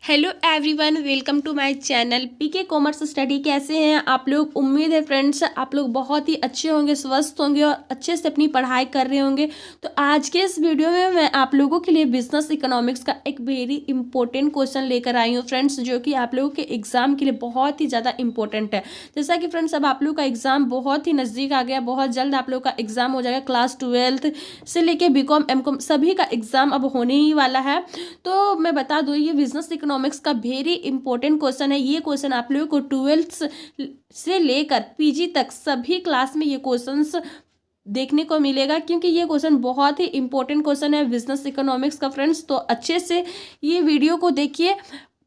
Hello everyone, welcome to my channel PK commerce study. कैसे हैं आप लोग? उम्मीद है फ्रेंड्स आप लोग बहुत ही अच्छे होंगे, स्वस्थ होंगे और अच्छे से अपनी पढ़ाई कर रहे होंगे। तो आज के इस वीडियो में मैं आप लोगों के लिए बिजनेस इकोनॉमिक्स का एक वेरी इंपॉर्टेंट क्वेश्चन लेकर आई हूँ फ्रेंड्स, जो कि आप लोगों के एग्जाम के लिए बहुत ही ज़्यादा इंपॉर्टेंट है। जैसा कि फ्रेंड्स अब आप लोग का एग्जाम बहुत ही नज़दीक आ गया, बहुत जल्द आप लोग का एग्जाम हो जाएगा। क्लास 12th से लेके BCom MCom सभी का एग्जाम अब होने ही वाला है। तो मैं बता दूँ, ये बिजनेस इकोनॉमिक्स का वेरी इंपॉर्टेंट क्वेश्चन है। ये क्वेश्चन आप लोगों को 12th से लेकर PG तक सभी क्लास में ये क्वेश्चंस देखने को मिलेगा, क्योंकि ये क्वेश्चन बहुत ही इंपॉर्टेंट क्वेश्चन है बिजनेस इकोनॉमिक्स का फ्रेंड्स। तो अच्छे से ये वीडियो को देखिए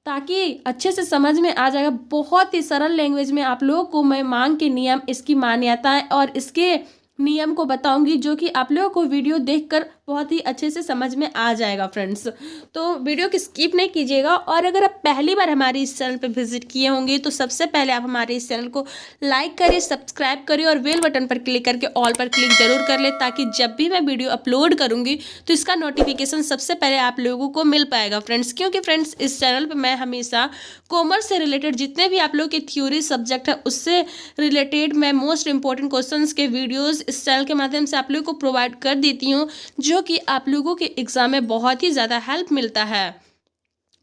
ताकि अच्छे से समझ में आ जाएगा। बहुत ही सरल लैंग्वेज में आप लोगों को मैं मांग के नियम, इसकी मान्यताएं और इसके नियम को बताऊंगी, जो कि आप लोगों को वीडियो देखकर बहुत ही अच्छे से समझ में आ जाएगा फ्रेंड्स। तो वीडियो की स्किप नहीं कीजिएगा। और अगर आप पहली बार हमारे इस चैनल पर विजिट किए होंगे तो सबसे पहले आप हमारे इस चैनल को लाइक करिए, सब्सक्राइब करिए और बेल बटन पर क्लिक करके ऑल पर क्लिक जरूर कर ले, ताकि जब भी मैं वीडियो अपलोड करूंगी तो इसका नोटिफिकेशन सबसे पहले आप लोगों को मिल पाएगा फ्रेंड्स। क्योंकि फ्रेंड्स इस चैनल पर मैं हमेशा कॉमर्स से रिलेटेड जितने भी आप लोग के थ्योरी सब्जेक्ट है उससे रिलेटेड मैं मोस्ट इंपॉर्टेंट क्वेश्चंस के वीडियोस इस चैनल के माध्यम से आप लोगों को प्रोवाइड कर देती हूँ, जो कि आप लोगों के एग्जाम में बहुत ही ज़्यादा हेल्प मिलता है।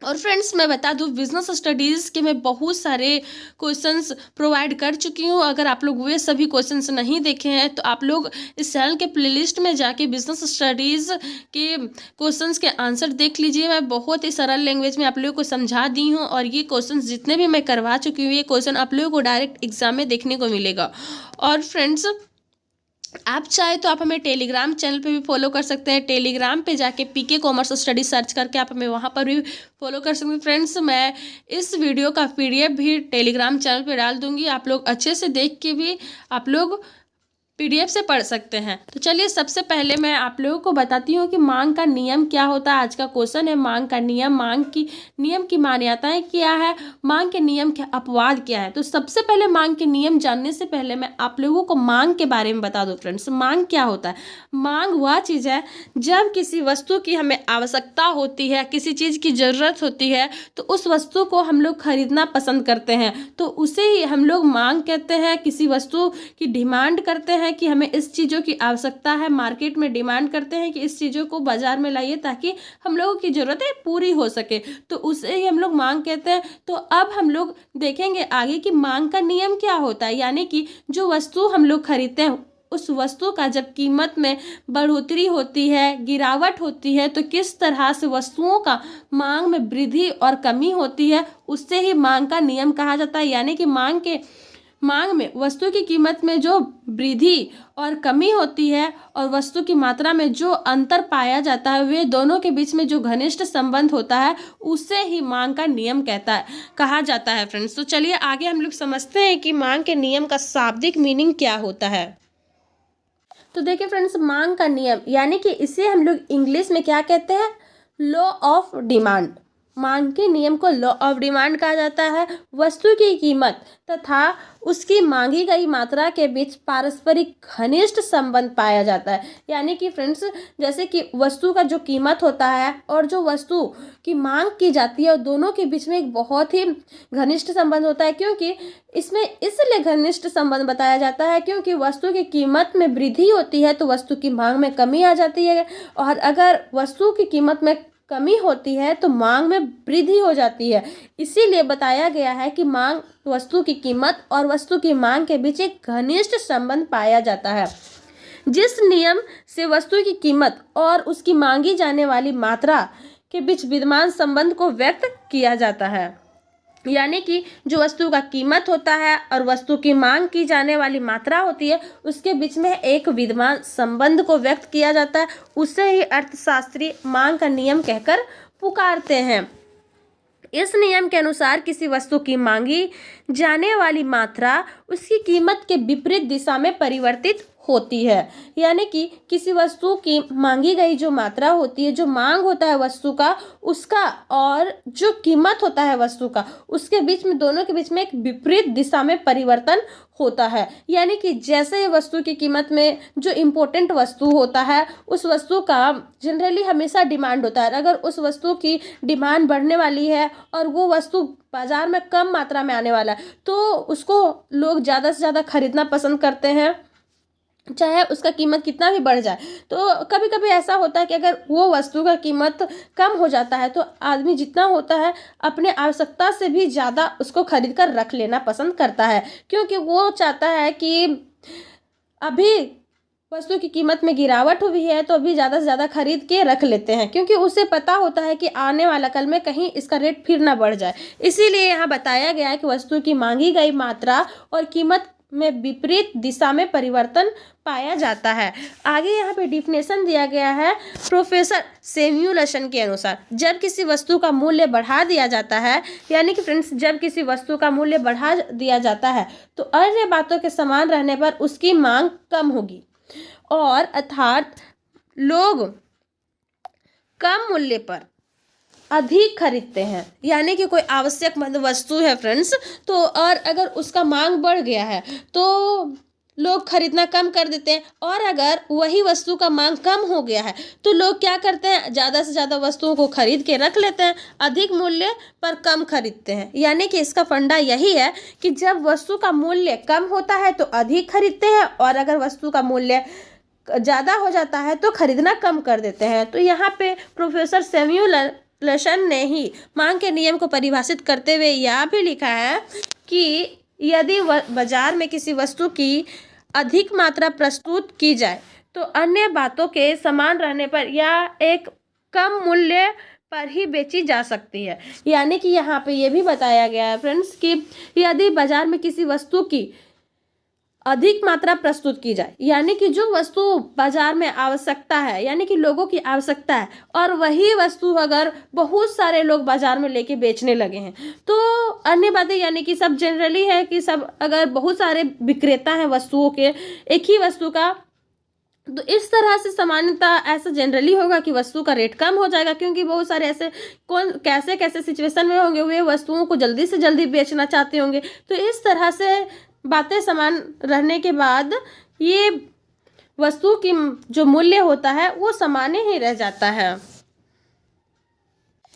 और फ्रेंड्स मैं बता दूं, बिजनेस स्टडीज़ के मैं बहुत सारे क्वेश्चंस प्रोवाइड कर चुकी हूं। अगर आप लोग वे सभी क्वेश्चंस नहीं देखे हैं तो आप लोग इस चैनल के प्लेलिस्ट में जाके बिजनेस स्टडीज़ के क्वेश्चंस के आंसर देख लीजिए। मैं बहुत ही सरल लैंग्वेज में आप लोगों को समझा दी हूँ, और ये क्वेश्चंस जितने भी मैं करवा चुकी हूँ ये क्वेश्चन आप लोगों को डायरेक्ट एग्जाम में देखने को मिलेगा। और फ्रेंड्स आप चाहे तो आप हमें टेलीग्राम चैनल पे भी फॉलो कर सकते हैं। टेलीग्राम पे जाके पीके कॉमर्स स्टडी सर्च करके आप हमें वहाँ पर भी फॉलो कर सकते हैं फ्रेंड्स। मैं इस वीडियो का PDF भी टेलीग्राम चैनल पे डाल दूँगी, आप लोग अच्छे से देख के भी आप लोग PDF से पढ़ सकते हैं। तो चलिए सबसे पहले मैं आप लोगों को बताती हूँ कि मांग का नियम क्या होता है। आज का क्वेश्चन है मांग का नियम, नियम की मान्यताएं क्या है, मांग के नियम के अपवाद क्या है। तो सबसे पहले मांग के नियम जानने से पहले मैं आप लोगों को मांग के बारे में बता दूं फ्रेंड्स। मांग क्या होता है? मांग वह चीज़ है जब किसी वस्तु की हमें आवश्यकता होती है, किसी चीज़ की ज़रूरत होती है, तो उस वस्तु को हम लोग खरीदना पसंद करते हैं, तो उसे ही हम लोग मांग कहते हैं। किसी वस्तु की डिमांड करते हैं कि हमें इस चीज़ों की आवश्यकता है, मार्केट में डिमांड करते हैं कि इस चीज़ों को बाजार में लाइए ताकि हम लोगों की ज़रूरतें पूरी हो सके, तो उसे ही हम लोग मांग कहते हैं। तो अब हम लोग देखेंगे आगे कि मांग का नियम क्या होता है, यानी कि जो वस्तु हम लोग खरीदते हैं उस वस्तु का जब कीमत में बढ़ोतरी होती है, गिरावट होती है, तो किस तरह से वस्तुओं का मांग में वृद्धि और कमी होती है, उससे ही मांग का नियम कहा जाता है। यानी कि मांग में वस्तु की कीमत में जो वृद्धि और कमी होती है और वस्तु की मात्रा में जो अंतर पाया जाता है, वे दोनों के बीच में जो घनिष्ठ संबंध होता है उसे ही मांग का नियम कहा जाता है फ्रेंड्स। तो चलिए आगे हम लोग समझते हैं कि मांग के नियम का शाब्दिक मीनिंग क्या होता है। तो देखिए फ्रेंड्स, मांग का नियम यानी कि इसे हम लोग इंग्लिश में क्या कहते हैं? Law of demand. मांग के नियम को लॉ ऑफ डिमांड कहा जाता है। वस्तु की कीमत तथा उसकी मांगी गई मात्रा के बीच पारस्परिक घनिष्ठ संबंध पाया जाता है। यानी कि फ्रेंड्स, जैसे कि वस्तु का जो कीमत होता है और जो वस्तु की मांग की जाती है, दोनों के बीच में एक बहुत ही घनिष्ठ संबंध होता है। क्योंकि इसमें इसलिए घनिष्ठ संबंध बताया जाता है क्योंकि वस्तु की कीमत में वृद्धि होती है तो वस्तु की मांग में कमी आ जाती है, और अगर वस्तु की कीमत में कमी होती है तो मांग में वृद्धि हो जाती है। इसीलिए बताया गया है कि वस्तु की कीमत और वस्तु की मांग के बीच एक घनिष्ठ संबंध पाया जाता है। जिस नियम से वस्तु की कीमत और उसकी मांगी जाने वाली मात्रा के बीच विद्यमान संबंध को व्यक्त किया जाता है, यानी कि जो वस्तु का कीमत होता है और वस्तु की मांग की जाने वाली मात्रा होती है, उसके बीच में एक विद्यमान संबंध को व्यक्त किया जाता है, उसे ही अर्थशास्त्री मांग का नियम कहकर पुकारते हैं। इस नियम के अनुसार किसी वस्तु की मांगी जाने वाली मात्रा उसकी कीमत के विपरीत दिशा में परिवर्तित होती है। यानी कि किसी वस्तु की मांगी गई जो मात्रा होती है, जो मांग होता है वस्तु का, उसका और जो कीमत होता है वस्तु का, उसके बीच में, दोनों के बीच में एक विपरीत दिशा में परिवर्तन होता है। यानी कि जैसे वस्तु की कीमत में जो इम्पोर्टेंट वस्तु होता है, उस वस्तु का जनरली हमेशा डिमांड होता है। अगर उस वस्तु की डिमांड बढ़ने वाली है और वो वस्तु बाजार में कम मात्रा में आने वाला है, तो उसको लोग ज़्यादा से ज़्यादा खरीदना पसंद करते हैं, चाहे उसका कीमत कितना भी बढ़ जाए। तो कभी कभी ऐसा होता है कि अगर वो वस्तु का कीमत कम हो जाता है तो आदमी जितना होता है अपने आवश्यकता से भी ज़्यादा उसको खरीद कर रख लेना पसंद करता है, क्योंकि वो चाहता है कि अभी वस्तु की कीमत में गिरावट हुई है तो अभी ज़्यादा से ज़्यादा खरीद के रख लेते हैं, क्योंकि उसे पता होता है कि आने वाला कल में कहीं इसका रेट फिर ना बढ़ जाए। इसीलिए यहाँ बताया गया है कि वस्तु की मांगी गई मात्रा और कीमत में विपरीत दिशा में परिवर्तन पाया जाता है। आगे यहाँ पे डिफिनेशन दिया गया है प्रोफेसर सैमुअलसन के अनुसार, जब किसी वस्तु का मूल्य बढ़ा दिया जाता है, यानी कि फ्रेंड्स जब किसी वस्तु का मूल्य बढ़ा दिया जाता है तो अन्य बातों के समान रहने पर उसकी मांग कम होगी, और अर्थात लोग कम मूल्य पर अधिक खरीदते हैं। यानी कि कोई आवश्यक वस्तु है फ्रेंड्स, तो और अगर उसका मांग बढ़ गया है तो लोग खरीदना कम कर देते हैं, और अगर वही वस्तु का मांग कम हो गया है तो लोग क्या करते हैं, ज़्यादा से ज़्यादा वस्तुओं को खरीद के रख लेते हैं, अधिक मूल्य पर कम खरीदते हैं। यानी कि इसका फंडा यही है कि जब वस्तु का मूल्य कम होता है तो अधिक खरीदते हैं, और अगर वस्तु का मूल्य ज़्यादा हो जाता है तो खरीदना कम कर देते हैं। तो यहाँ पे प्रोफेसर सैमुअलसन ने ही मांग के नियम को परिभाषित करते हुए यह भी लिखा है कि यदि बाजार में किसी वस्तु की अधिक मात्रा प्रस्तुत की जाए तो अन्य बातों के समान रहने पर या एक कम मूल्य पर ही बेची जा सकती है। यानी कि यहाँ पे ये भी बताया गया है फ्रेंड्स कि यदि बाजार में किसी वस्तु की अधिक मात्रा प्रस्तुत की जाए, यानी कि जो वस्तु बाजार में आवश्यकता है, यानी कि लोगों की आवश्यकता है, और वही वस्तु अगर बहुत सारे लोग बाजार में लेके बेचने लगे हैं तो अन्य बातें, यानी कि सब जनरली है कि सब अगर बहुत सारे विक्रेता हैं वस्तुओं के एक ही वस्तु का, तो इस तरह से सामान्यतः ऐसा जनरली होगा कि वस्तु का रेट कम हो जाएगा, क्योंकि बहुत सारे ऐसे कौन कैसे कैसे सिचुएशन में होंगे, वे वस्तुओं को जल्दी से जल्दी बेचना चाहते होंगे। तो इस तरह से बातें समान रहने के बाद ये वस्तु की जो मूल्य होता है वो समान ही रह जाता है।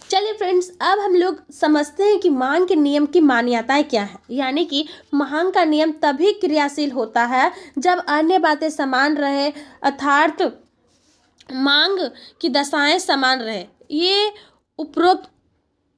चलिए फ्रेंड्स, अब हम लोग समझते हैं कि मांग के नियम की मान्यताएं क्या है। यानी कि मांग का नियम तभी क्रियाशील होता है जब अन्य बातें समान रहे, अर्थात मांग की दशाएं समान रहे। ये उपरोक्त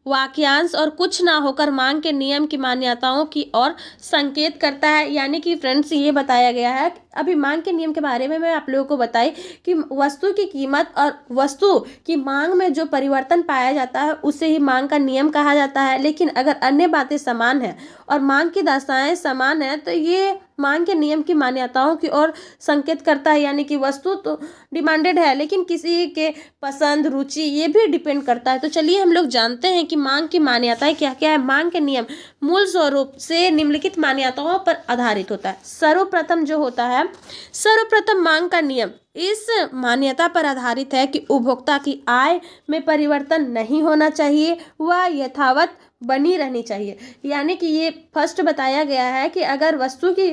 वाक्यांश और कुछ ना होकर मांग के नियम की मान्यताओं की ओर संकेत करता है। यानी कि फ्रेंड्स ये बताया गया है, अभी मांग के नियम के बारे में मैं आप लोगों को बताई कि वस्तु की कीमत और वस्तु की मांग में जो परिवर्तन पाया जाता है उसे ही मांग का नियम कहा जाता है। लेकिन अगर अन्य बातें समान हैं और मांग की दशाएं समान है तो ये मांग के नियम की मान्यताओं की ओर संकेत करता है। यानी कि वस्तु तो डिमांडेड है लेकिन किसी के पसंद, रुचि ये भी डिपेंड करता है। तो चलिए हम लोग जानते हैं कि मांग की मान्यताएं क्या क्या है। मांग के नियम मूल स्वरूप से निम्नलिखित मान्यताओं पर आधारित होता है। सर्वप्रथम जो होता है, सर्वप्रथम मांग का नियम इस मान्यता पर आधारित है कि उपभोक्ता की आय में परिवर्तन नहीं होना चाहिए, वह यथावत बनी रहनी चाहिए। यानी कि ये फर्स्ट बताया गया है कि अगर वस्तु की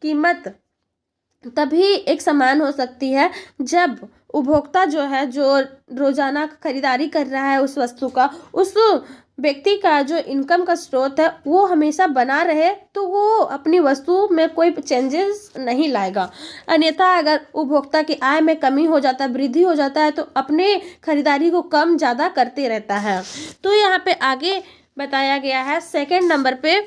कीमत तभी एक समान हो सकती है जब उपभोक्ता जो है, जो रोजाना खरीदारी कर रहा है उस वस्तु का, उस व्यक्ति का जो इनकम का स्रोत है वो हमेशा बना रहे, तो वो अपनी वस्तु में कोई चेंजेस नहीं लाएगा। अन्यथा अगर उपभोक्ता की आय में कमी हो जाता है, वृद्धि हो जाता है, तो अपने खरीदारी को कम ज़्यादा करते रहता है। तो यहाँ पे आगे बताया गया है सेकंड नंबर पे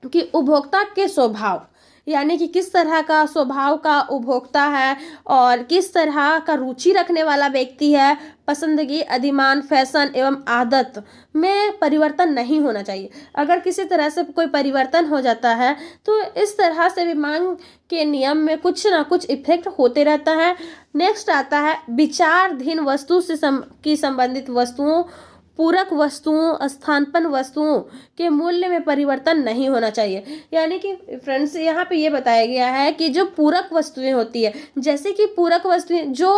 कि उपभोक्ता के स्वभाव, यानी कि किस तरह का स्वभाव का उपभोक्ता है और किस तरह का रुचि रखने वाला व्यक्ति है। पसंदगी, अधिमान, फैशन एवं आदत में परिवर्तन नहीं होना चाहिए। अगर किसी तरह से कोई परिवर्तन हो जाता है तो इस तरह से भी मांग के नियम में कुछ ना कुछ इफेक्ट होते रहता है। नेक्स्ट आता है विचाराधीन वस्तु से की संबंधित वस्तुओं पूरक वस्तुओं स्थानापन्न वस्तुओं के मूल्य में परिवर्तन नहीं होना चाहिए। यानी कि फ्रेंड्स यहाँ पे ये बताया गया है कि जो पूरक वस्तुएं होती है, जैसे कि पूरक वस्तुएं जो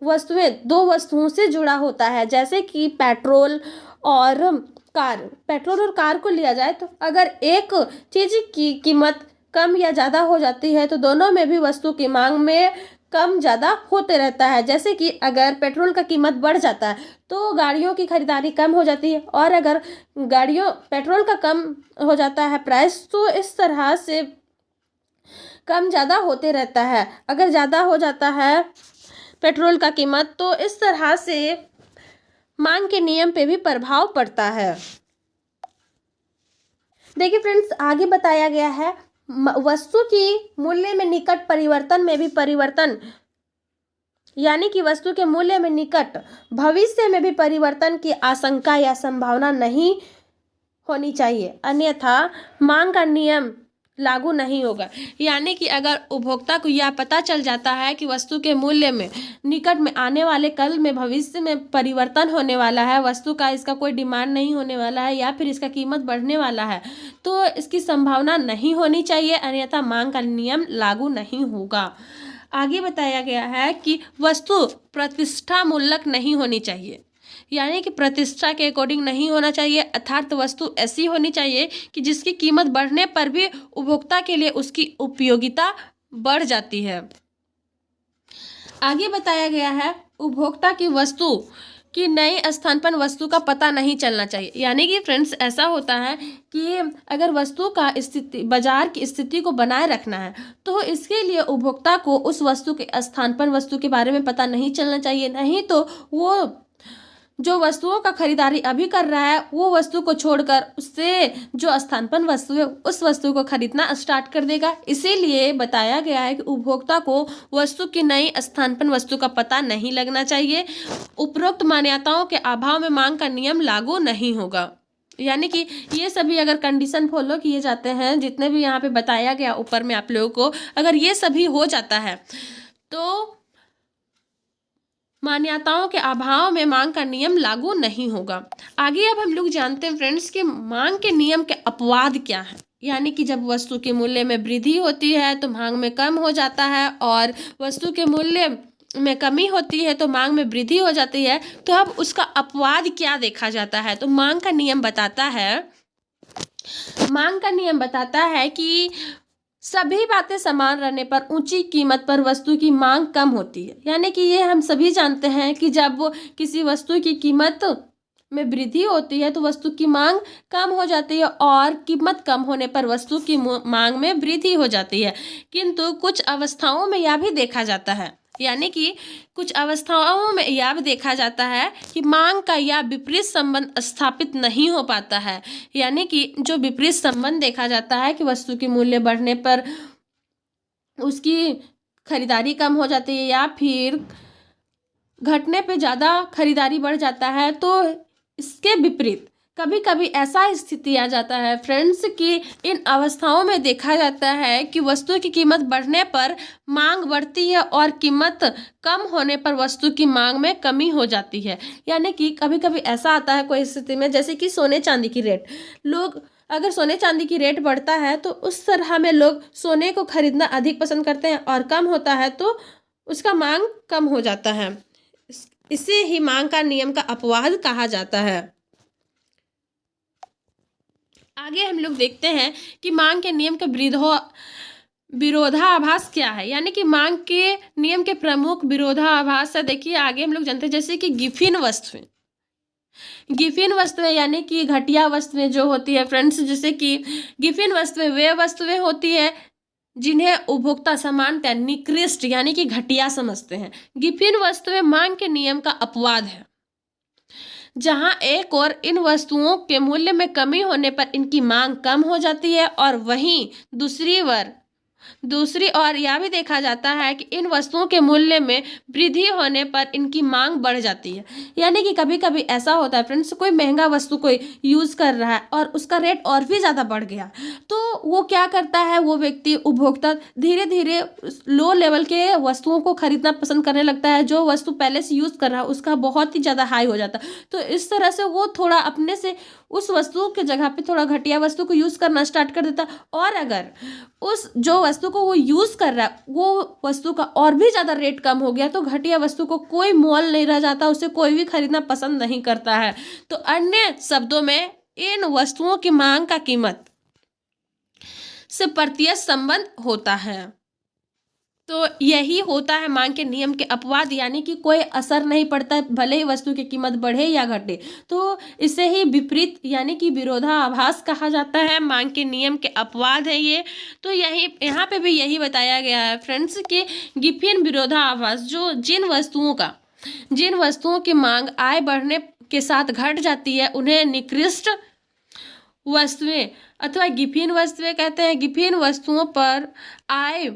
वस्तुएं दो वस्तुओं से जुड़ा होता है, जैसे कि पेट्रोल और कार को लिया जाए तो अगर एक चीज की कीमत कम या ज़्यादा हो जाती है तो दोनों में भी वस्तु की मांग में कम ज़्यादा होते रहता है। जैसे कि अगर पेट्रोल का कीमत बढ़ जाता है तो गाड़ियों की खरीदारी कम हो जाती है, और अगर पेट्रोल का कम हो जाता है प्राइस, तो इस तरह से कम ज़्यादा होते रहता है। अगर ज़्यादा हो जाता है पेट्रोल का कीमत तो इस तरह से मांग के नियम पे भी प्रभाव पड़ता है। देखिए फ्रेंड्स, आगे बताया गया है वस्तु की मूल्य में निकट परिवर्तन में भी परिवर्तन, यानी कि वस्तु के मूल्य में निकट भविष्य में भी परिवर्तन की आशंका या संभावना नहीं होनी चाहिए, अन्यथा मांग का नियम लागू नहीं होगा। यानी कि अगर उपभोक्ता को यह पता चल जाता है कि वस्तु के मूल्य में निकट में आने वाले कल में भविष्य में परिवर्तन होने वाला है, वस्तु का इसका कोई डिमांड नहीं होने वाला है या फिर इसका कीमत बढ़ने वाला है, तो इसकी संभावना नहीं होनी चाहिए, अन्यथा मांग का नियम लागू नहीं होगा। आगे बताया गया है कि वस्तु प्रतिष्ठा मूलक नहीं होनी चाहिए, यानी कि प्रतिष्ठा के अकॉर्डिंग नहीं होना चाहिए, अर्थात वस्तु ऐसी होनी चाहिए कि जिसकी कीमत बढ़ने पर भी उपभोक्ता के लिए उसकी उपयोगिता बढ़ जाती है। आगे बताया गया है उपभोक्ता की वस्तु कि नई स्थानापन्न वस्तु का पता नहीं चलना चाहिए। यानी कि फ्रेंड्स, ऐसा होता है कि अगर वस्तु का स्थिति बाजार की स्थिति को बनाए रखना है तो इसके लिए उपभोक्ता को उस वस्तु के स्थानापन्न वस्तु के बारे में पता नहीं चलना चाहिए, नहीं तो वो जो वस्तुओं का खरीदारी अभी कर रहा है वो वस्तु को छोड़कर उससे जो स्थानापन्न वस्तु है उस वस्तु को खरीदना स्टार्ट कर देगा। इसीलिए बताया गया है कि उपभोक्ता को वस्तु की नई स्थानापन्न वस्तु का पता नहीं लगना चाहिए। उपरोक्त मान्यताओं के अभाव में मांग का नियम लागू नहीं होगा। यानी कि ये सभी अगर कंडीशन फॉलो किए जाते हैं, जितने भी यहाँ पे बताया गया ऊपर में आप लोगों को, अगर ये सभी हो जाता है तो मान्यताओं के अभाव में मांग का नियम लागू नहीं होगा। आगे अब हम लोग जानते हैं फ्रेंड्स कि मांग के नियम के अपवाद क्या है। यानी कि जब वस्तु के मूल्य में वृद्धि होती है तो मांग में कम हो जाता है, और वस्तु के मूल्य में कमी होती है तो मांग में वृद्धि हो जाती है। तो अब उसका अपवाद क्या देखा जाता है, तो मांग का नियम बताता है कि सभी बातें समान रहने पर ऊंची कीमत पर वस्तु की मांग कम होती है। यानी कि ये हम सभी जानते हैं कि जब किसी वस्तु की कीमत में वृद्धि होती है तो वस्तु की मांग कम हो जाती है, और कीमत कम होने पर वस्तु की मांग में वृद्धि हो जाती है। किंतु कुछ अवस्थाओं में यह भी देखा जाता है, यानी कि कुछ अवस्थाओं में यह भी देखा जाता है कि मांग का यह विपरीत संबंध स्थापित नहीं हो पाता है। यानी कि जो विपरीत संबंध देखा जाता है कि वस्तु की मूल्य बढ़ने पर उसकी खरीदारी कम हो जाती है या फिर घटने पे ज़्यादा खरीदारी बढ़ जाता है, तो इसके विपरीत कभी कभी ऐसा स्थिति आ जाता है फ्रेंड्स कि इन अवस्थाओं में देखा जाता है कि वस्तु की कीमत बढ़ने पर मांग बढ़ती है और कीमत कम होने पर वस्तु की मांग में कमी हो जाती है। यानी कि कभी कभी ऐसा आता है कोई स्थिति में, जैसे कि सोने चांदी की रेट, लोग अगर सोने चांदी की रेट बढ़ता है तो उस तरह में लोग सोने को खरीदना अधिक पसंद करते हैं, और कम होता है तो उसका मांग कम हो जाता है। इसे ही मांग का नियम का अपवाद कहा जाता है। आगे हम लोग देखते हैं कि मांग के नियम के विरोधाभास क्या है। यानी कि मांग के नियम के प्रमुख विरोधाभास है। देखिए आगे हम लोग जानते हैं, जैसे कि गिफिन वस्तुएं यानी कि घटिया वस्तुएं जो होती है फ्रेंड्स, जैसे कि गिफिन वस्तुएं वे वस्तुएं होती है जिन्हें उपभोक्ता सामान्यतः निकृष्ट यानी कि घटिया समझते हैं। गिफिन वस्तुएं मांग के नियम का अपवाद है, जहां एक और इन वस्तुओं के मूल्य में कमी होने पर इनकी मांग कम हो जाती है, और वहीं दूसरी ओर दूसरी ओर यह भी देखा जाता है कि इन वस्तुओं के मूल्य में वृद्धि होने पर इनकी मांग बढ़ जाती है। यानी कि कभी कभी ऐसा होता है फ्रेंड्स, कोई महंगा वस्तु कोई यूज़ कर रहा है और उसका रेट और भी ज़्यादा बढ़ गया, तो वो क्या करता है, वो व्यक्ति उपभोक्ता धीरे धीरे लो लेवल के वस्तुओं को खरीदना पसंद करने लगता है। जो वस्तु पहले से यूज़ कर रहा है उसका बहुत ही ज़्यादा हाई हो जाता है, तो इस तरह से वो थोड़ा अपने से उस वस्तु के जगह पे थोड़ा घटिया वस्तु को यूज़ करना स्टार्ट कर देता है। और अगर उस जो वस्तु को वो यूज़ कर रहा है वो वस्तु का और भी ज़्यादा रेट कम हो गया, तो घटिया वस्तु को कोई मोल नहीं रह जाता, उसे कोई भी खरीदना पसंद नहीं करता है। तो अन्य शब्दों में इन वस्तुओं की मांग का कीमत से प्रत्यक्ष संबंध होता है। तो यही होता है मांग के नियम के अपवाद, यानी कि कोई असर नहीं पड़ता भले ही वस्तु की कीमत बढ़े या घटे। तो इसे ही विपरीत यानी कि विरोधाभास कहा जाता है। मांग के नियम के अपवाद है ये। तो यही यहाँ पे भी यही बताया गया है फ्रेंड्स कि गिब्बन विरोधाभास, जो जिन वस्तुओं की मांग आय बढ़ने के साथ घट जाती है उन्हें निकृष्ट वस्तुएं अथवा गिब्बन वस्तुएं कहते हैं। गिब्बन वस्तुओं पर आय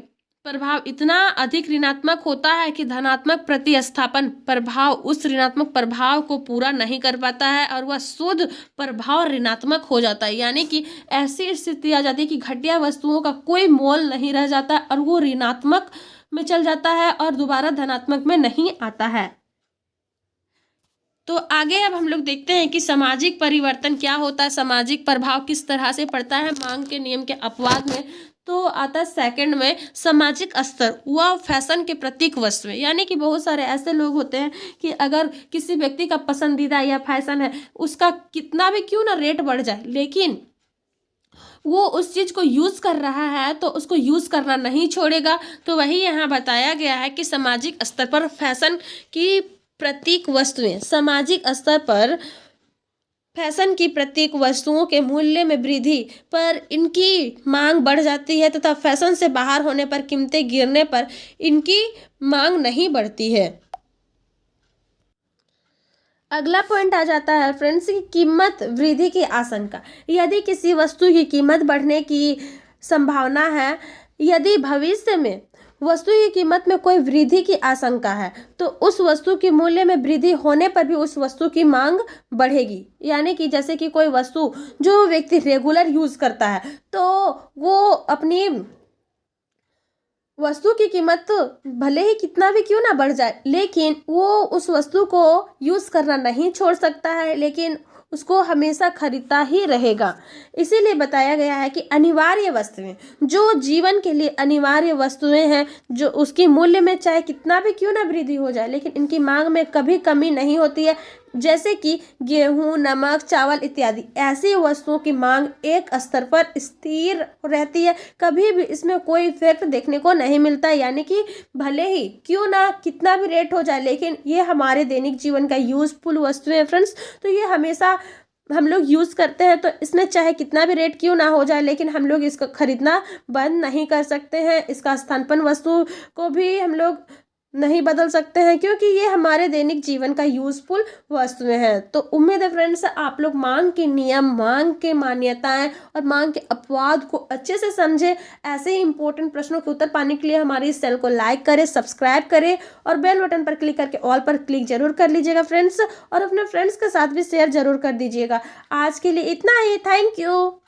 प्रभाव इतना अधिक ऋणात्मक होता है कि धनात्मक प्रतिस्थापन प्रभाव उस ऋणात्मक प्रभाव को पूरा नहीं कर पाता है और वह शुद्ध प्रभाव ऋणात्मक हो जाता है। यानी कि ऐसी स्थिति आ जाती है कि घटिया वस्तुओं का कोई मोल नहीं रह जाता और वो ऋणात्मक में चल जाता है और दोबारा धनात्मक में नहीं आता है। तो आगे अब हम लोग देखते हैं कि सामाजिक परिवर्तन क्या होता है, सामाजिक प्रभाव किस तरह से पड़ता है मांग के नियम के अपवाद में। तो आता है सेकंड में सामाजिक स्तर व फैशन के प्रतीक वस्तुएं। यानी कि बहुत सारे ऐसे लोग होते हैं कि अगर किसी व्यक्ति का पसंदीदा या फैशन है, उसका कितना भी क्यों ना रेट बढ़ जाए, लेकिन वो उस चीज़ को यूज़ कर रहा है तो उसको यूज़ करना नहीं छोड़ेगा। तो वही यहाँ बताया गया है कि सामाजिक स्तर पर फैशन की प्रतीक वस्तुएं, सामाजिक स्तर पर फैशन की प्रतीक वस्तुओं के मूल्य में वृद्धि पर इनकी मांग बढ़ जाती है तथा फैशन से बाहर होने पर कीमतें गिरने पर इनकी मांग नहीं बढ़ती है। अगला पॉइंट आ जाता है फ्रेंड्स की कीमत वृद्धि की आशंका। यदि किसी वस्तु की कीमत बढ़ने की संभावना है, यदि भविष्य में वस्तु की कीमत में कोई वृद्धि की आशंका है, तो उस वस्तु के मूल्य में वृद्धि होने पर भी उस वस्तु की मांग बढ़ेगी। यानी कि जैसे कि कोई वस्तु जो व्यक्ति रेगुलर यूज करता है, तो वो अपनी वस्तु की कीमत तो भले ही कितना भी क्यों ना बढ़ जाए, लेकिन वो उस वस्तु को यूज करना नहीं छोड़ सकता है, लेकिन उसको हमेशा खरीदता ही रहेगा। इसीलिए बताया गया है कि अनिवार्य वस्तुएं, जो जीवन के लिए अनिवार्य वस्तुएं हैं, जो उसकी मूल्य में चाहे कितना भी क्यों ना वृद्धि हो जाए, लेकिन इनकी मांग में कभी कमी नहीं होती है। जैसे कि गेहूं, नमक, चावल इत्यादि ऐसी वस्तुओं की मांग एक स्तर पर स्थिर रहती है, कभी भी इसमें कोई इफेक्ट देखने को नहीं मिलता। यानी कि भले ही क्यों ना कितना भी रेट हो जाए, लेकिन ये हमारे दैनिक जीवन का यूजफुल वस्तुएं हैं फ्रेंड्स। तो ये हमेशा हम लोग यूज़ करते हैं, तो इसमें चाहे कितना भी रेट क्यों ना हो जाए, लेकिन हम लोग इसको खरीदना बंद नहीं कर सकते हैं। इसका स्थानापन्न वस्तु को भी हम लोग नहीं बदल सकते हैं, क्योंकि ये हमारे दैनिक जीवन का यूजफुल वस्तुएं हैं। तो उम्मीद है फ्रेंड्स आप लोग मांग के नियम, मांग के मान्यताएं और मांग के अपवाद को अच्छे से समझे। ऐसे ही इंपॉर्टेंट प्रश्नों के उत्तर पाने के लिए हमारे इस चैनल को लाइक करें, सब्सक्राइब करें और बेल बटन पर क्लिक करके ऑल पर क्लिक जरूर कर लीजिएगा फ्रेंड्स, और अपने फ्रेंड्स के साथ भी शेयर जरूर कर दीजिएगा। आज के लिए इतना ही, थैंक यू।